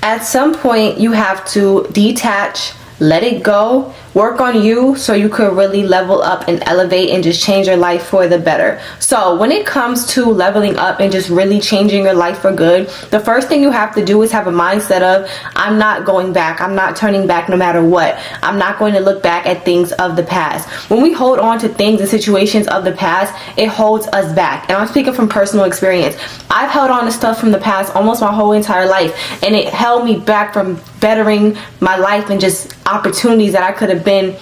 At some point, you have to detach, let it go, work on you so you could really level up and elevate and just change your life for the better. So when it comes to leveling up and just really changing your life for good, the first thing you have to do is have a mindset of, I'm not going back. I'm not turning back no matter what. I'm not going to look back at things of the past. When we hold on to things and situations of the past, it holds us back. And I'm speaking from personal experience. I've held on to stuff from the past almost my whole entire life, and it held me back from bettering my life and just opportunities that I could have been,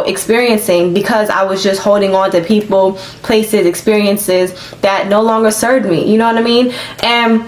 experiencing, because I was just holding on to people, places, experiences that no longer served me. You know what I mean? And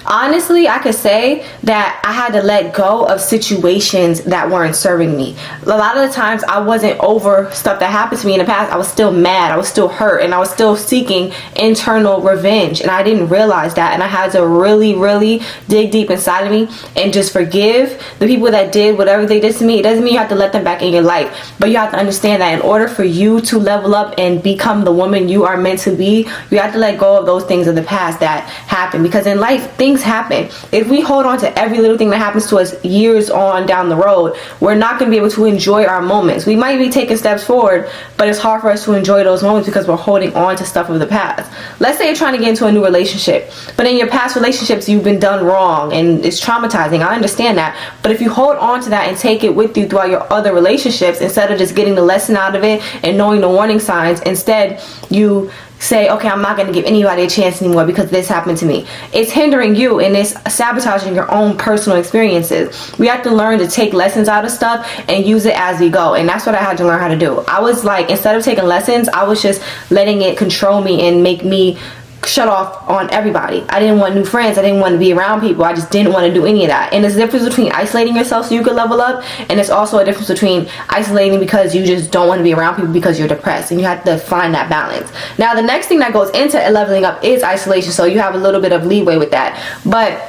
honestly, I could say that I had to let go of situations that weren't serving me. A lot of the times I wasn't over stuff that happened to me in the past. I was still mad, I was still hurt, and I was still seeking internal revenge, and I didn't realize that. And I had to really, really dig deep inside of me and just forgive the people that did whatever they did to me. It doesn't mean you have to let them back in your life, but you have to understand that in order for you to level up and become the woman you are meant to be, you have to let go of those things of the past that happened. Because in life, things happen. If we hold on to every little thing that happens to us years on down the road, we're not going to be able to enjoy our moments. We might be taking steps forward, but it's hard for us to enjoy those moments because we're holding on to stuff of the past. Let's say you're trying to get into a new relationship, but in your past relationships you've been done wrong and it's traumatizing. I understand that, but if you hold on to that and take it with you throughout your other relationships, instead of just getting the lesson out of it and knowing the warning signs, instead you say, okay, I'm not going to give anybody a chance anymore because this happened to me. It's hindering you and it's sabotaging your own personal experiences. We have to learn to take lessons out of stuff and use it as we go. And that's what I had to learn how to do. I was like, instead of taking lessons, I was just letting it control me and make me shut off on everybody. I didn't want new friends. I didn't want to be around people. I just didn't want to do any of that. And there's a difference between isolating yourself so you can level up, and it's also a difference between isolating because you just don't want to be around people because you're depressed, and you have to find that balance. Now, the next thing that goes into leveling up is isolation, so you have a little bit of leeway with that. But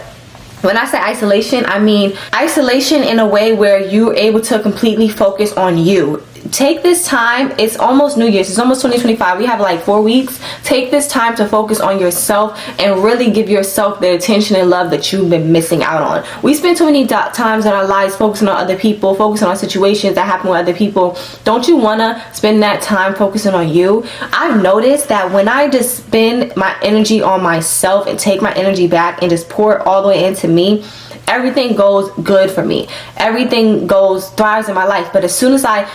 when I say isolation, I mean isolation in a way where you're able to completely focus on you. Take this time. It's almost New Year's. It's almost 2025. We have like 4 weeks. Take this time to focus on yourself and really give yourself the attention and love that you've been missing out on. We spend too many times in our lives focusing on other people, focusing on situations that happen with other people. Don't you want to spend that time focusing on you? I've noticed that when I just spend my energy on myself and take my energy back and just pour it all the way into me, everything goes good for me. Everything thrives in my life. But as soon as I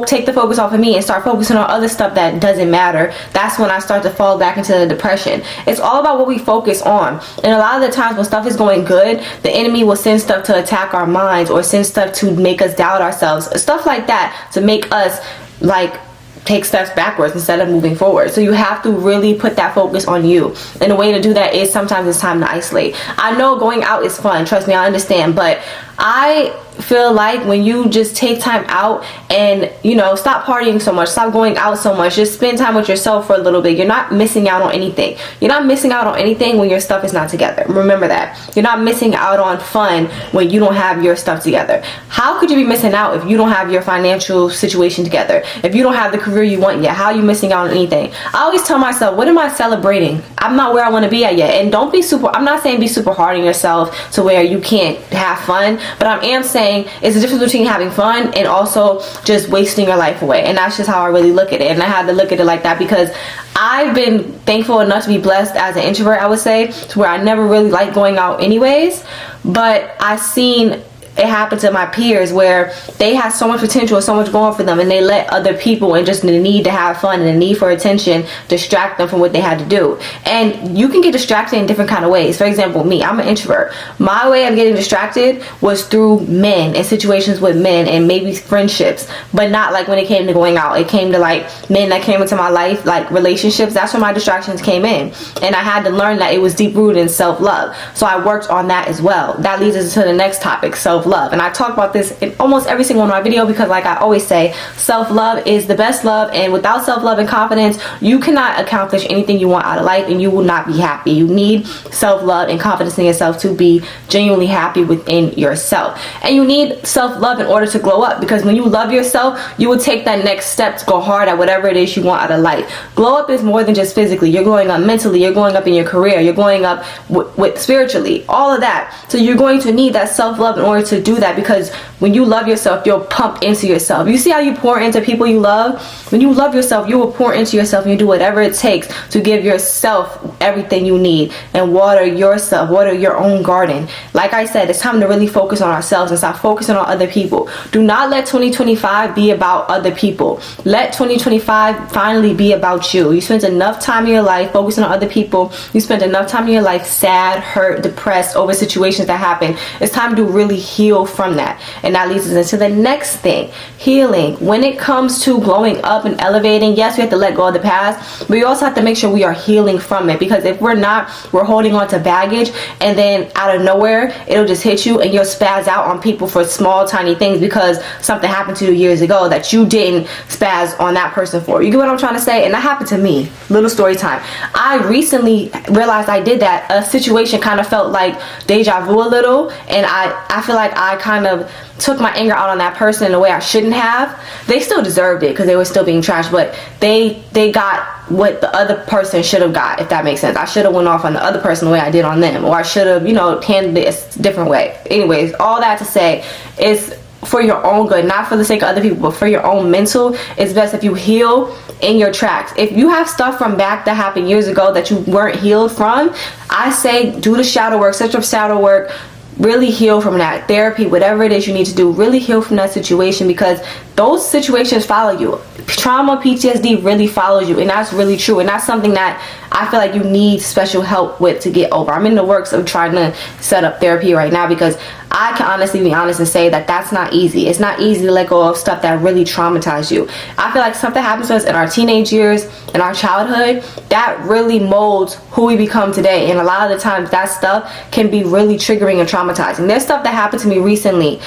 take the focus off of me and start focusing on other stuff that doesn't matter, that's when I start to fall back into the depression. It's all about what we focus on. And a lot of the times when stuff is going good, the enemy will send stuff to attack our minds or send stuff to make us doubt ourselves, stuff like that, to make us like take steps backwards instead of moving forward. So you have to really put that focus on you. And the way to do that is sometimes it's time to isolate. I know going out is fun, trust me, I understand, but I feel like when you just take time out and stop partying so much, stop going out so much, just spend time with yourself for a little bit, you're not missing out on anything. You're not missing out on anything when your stuff is not together. Remember that. You're not missing out on fun when you don't have your stuff together. How could you be missing out if you don't have your financial situation together? If you don't have the career you want yet, how are you missing out on anything? I always tell myself, what am I celebrating? I'm not where I want to be at yet. And I'm not saying be super hard on yourself to where you can't have fun, but I am saying it's the difference between having fun and also just wasting your life away. And that's just how I really look at it. And I had to look at it like that because I've been thankful enough to be blessed as an introvert, I would say, to where I never really liked going out anyways. But I've seen it happened to my peers where they had so much potential, so much going for them, and they let other people and just the need to have fun and the need for attention distract them from what they had to do. And you can get distracted in different kind of ways. For example, me, I'm an introvert. My way of getting distracted was through men and situations with men and maybe friendships, but not like when it came to going out. It came to like men that came into my life, like relationships. That's where my distractions came in. And I had to learn that it was deep rooted in self-love. So I worked on that as well. That leads us to the next topic, self-love. self-love. And I talk about this in almost every single one of my video, because like I always say, self-love is the best love, and without self-love and confidence, you cannot accomplish anything you want out of life, and you will not be happy. You need self-love and confidence in yourself to be genuinely happy within yourself. And you need self-love in order to glow up, because when you love yourself, you will take that next step to go hard at whatever it is you want out of life. Glow up is more than just physically. You're growing up mentally, you're growing up in your career, you're growing up with spiritually, all of that. So you're going to need that self-love in order to do that, because when you love yourself, you'll pump into yourself. You see how you pour into people you love? When you love yourself, you will pour into yourself, and you do whatever it takes to give yourself everything you need and water yourself, water your own garden. Like I said, it's time to really focus on ourselves and stop focusing on other people. Do not let 2025 be about other people. Let 2025 finally be about you. You spent enough time in your life focusing on other people. You spent enough time in your life sad, hurt, depressed over situations that happen. It's time to really heal from that. And that leads us into the next thing, healing. When it comes to glowing up and elevating, yes, we have to let go of the past, but we also have to make sure we are healing from it, because if we're not, we're holding on to baggage, and then out of nowhere, it'll just hit you and you'll spaz out on people for small, tiny things because something happened to you years ago that you didn't spaz on that person for. You get what I'm trying to say? And that happened to me. Little story time. I recently realized I did that. A situation kind of felt like deja vu a little, and I feel like I kind of took my anger out on that person in a way I shouldn't have. They still deserved it because they were still being trashed, but they got what the other person should have got, if that makes sense. I should have went off on the other person the way I did on them, or I should have, handled it a different way. Anyways, all that to say is, for your own good, not for the sake of other people, but for your own mental, it's best if you heal in your tracks. If you have stuff from back that happened years ago that you weren't healed from, I say do the shadow work, set your shadow work, really heal from that. Therapy, whatever it is you need to do, really heal from that situation, because those situations follow you. Trauma, PTSD really follows you, and that's really true, and that's something that I feel like you need special help with to get over. I'm in the works of trying to set up therapy right now, because I can honestly be honest and say that that's not easy. It's not easy to let go of stuff that really traumatized you. I feel like something happens to us in our teenage years, in our childhood, that really molds who we become today, and a lot of the times that stuff can be really triggering and traumatizing. There's stuff that happened to me recently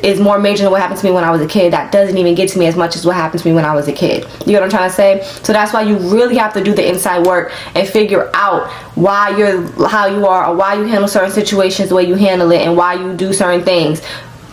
is more major than what happened to me when I was a kid, that doesn't even get to me as much as what happened to me when I was a kid. You know what I'm trying to say? So that's why you really have to do the inside work and figure out why you're how you are, or why you handle certain situations the way you handle it, and why you do certain things.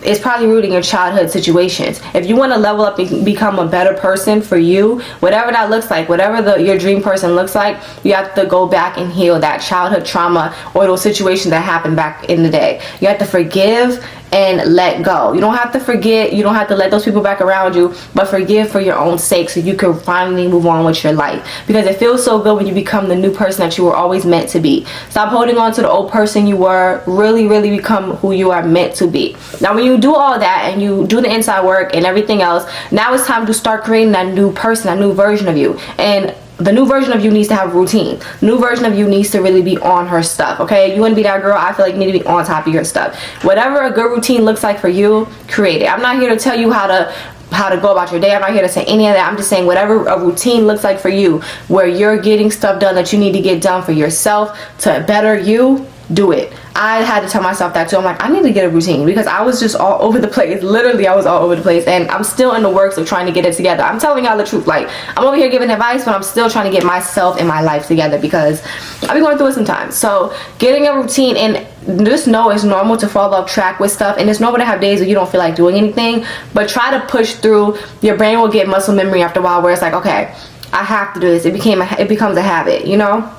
It's probably rooted in your childhood situations. If you want to level up and become a better person for you, whatever that looks like, whatever your dream person looks like, you have to go back and heal that childhood trauma or those situations that happened back in the day. You have to forgive and let go. You don't have to forget, you don't have to let those people back around you, but forgive for your own sake, so you can finally move on with your life, because it feels so good when you become the new person that you were always meant to be. Stop holding on to the old person you were. Really become who you are meant to be. Now when you do all that and you do the inside work and everything else, now it's time to start creating that new person, that new version of you. And the new version of you needs to have a routine. The new version of you needs to really be on her stuff, okay? You want to be that girl, I feel like you need to be on top of your stuff. Whatever a good routine looks like for you, create it. I'm not here to tell you how to go about your day. I'm not here to say any of that. I'm just saying whatever a routine looks like for you, where you're getting stuff done that you need to get done for yourself to better you, do it. I had to tell myself that too. I'm like, I need to get a routine, because I was just all over the place. Literally, I was all over the place, and I'm still in the works of trying to get it together. I'm telling y'all the truth. Like, I'm over here giving advice, but I'm still trying to get myself and my life together, because I've been going through it sometimes. So getting a routine, and just know it's normal to fall off track with stuff, and it's normal to have days where you don't feel like doing anything, but try to push through. Your brain will get muscle memory after a while, where it's like, okay, I have to do this. It becomes a habit, you know?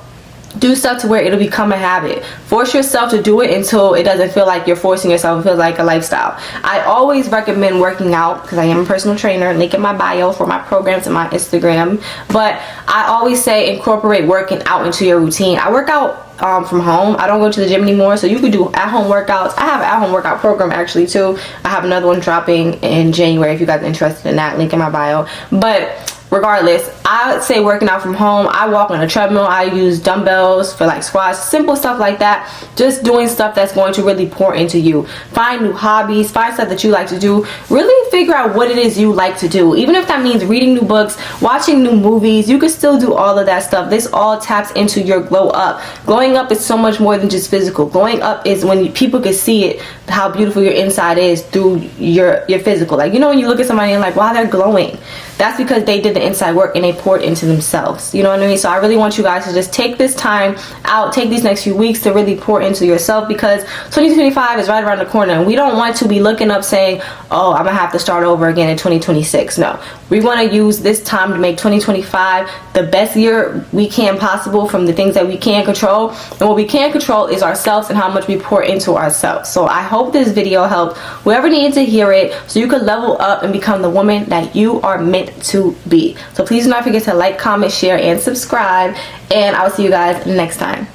Do stuff to where it'll become a habit. Force yourself to do it until it doesn't feel like you're forcing yourself. It feels like a lifestyle. I always recommend working out, because I am a personal trainer. Link in my bio for my programs and my Instagram. But I always say incorporate working out into your routine. I work out from home. I don't go to the gym anymore, so you could do at-home workouts. I have an at-home workout program actually too. I have another one dropping in January if you guys are interested in that. Link in my bio. But regardless, I would say working out from home. I walk on a treadmill. I use dumbbells for like squats, simple stuff like that. Just doing stuff that's going to really pour into you. Find new hobbies, find stuff that you like to do. Really figure out what it is you like to do. Even if that means reading new books, watching new movies, you can still do all of that stuff. This all taps into your glow up. Glowing up is so much more than just physical. Glowing up is when people can see it, how beautiful your inside is through your physical. Like, you know, when you look at somebody and like, wow, they're glowing. That's because they did the inside work and they poured into themselves. You know what I mean? So I really want you guys to just take this time out, take these next few weeks to really pour into yourself, because 2025 is right around the corner and we don't want to be looking up saying, oh, I'm gonna have to start over again in 2026. No, we want to use this time to make 2025 the best year we can possible from the things that we can control. And what we can control is ourselves and how much we pour into ourselves. So I hope this video helped whoever needed to hear it, so you could level up and become the woman that you are meant to be. So please do not forget to like, comment, share, and subscribe, and I will see you guys next time.